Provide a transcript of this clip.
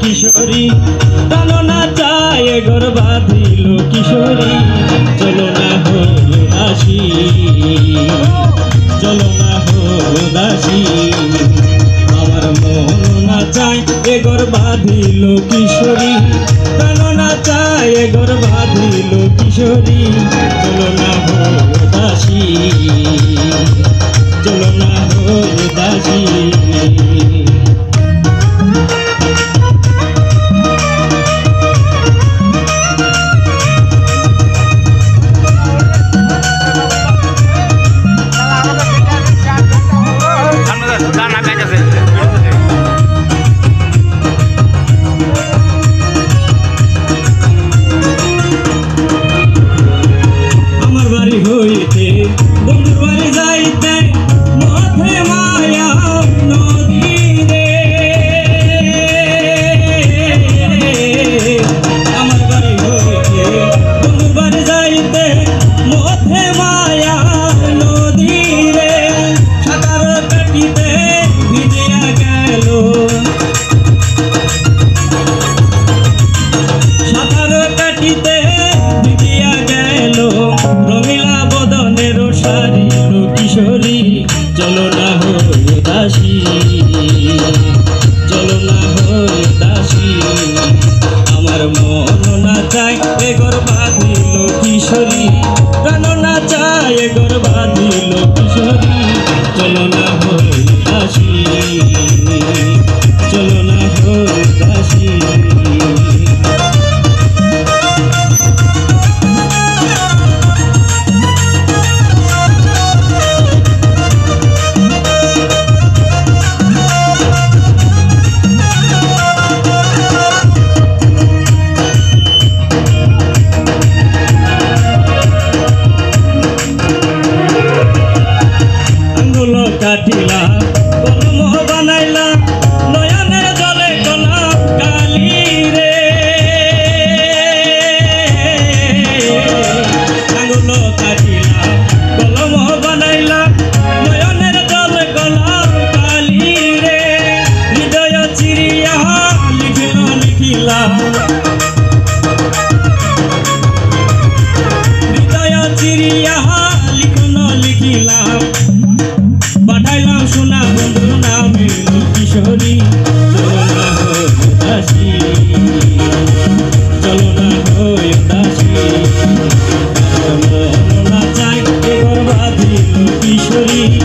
কিশোরী টানো না চায় ঘর বাঁধিল কিশোরী চলো না হো দাসী চলো না হো দাসী আমার মন না চায় এ ঘর বাঁধিল কিশোরী টানো না চায় ঘর বাঁধিল কিশোরী চলো না হো দাসী চলো না হো দাসী বন্ধুর বাড়ি যাইতে মধ্যে মায়া নদী রে আমার বাড়ি হইতে বন্ধুর বাড়ি যাইতে মধ্যে মায়া নদী রে সাঁতার কাটিতে ভিজিয়া গেল সাঁতার কাটিতে ভিজিয়া গেল রঙিলা বদনের সারিল কিশোরী চলো না হো দাসী চলো না হো দাসী আমার মন না চায় এ ঘর বাঁধিল কিশোরী প্রাণ না চায় এ ঘর বাঁধিল কিশোরী চলো না হো দাসী চলো না হো দাসী কাটিলা কলম বানাইলা নয়নের জলে গোলাপ কালি রে আঙুল কাটিলা কলম বানাইলা নয়নের জলে গোলাপ কালি রে হৃদয় চিরিয়া লিখিলা হৃদয় চিরিয়া লিখিলাম পাঠাইলাম সোনা বন্ধু নামে কিশোরী চলো না হো দাসী চলো না হো দাসী মন না চাই এ ঘর বাঁধিল কিশোরী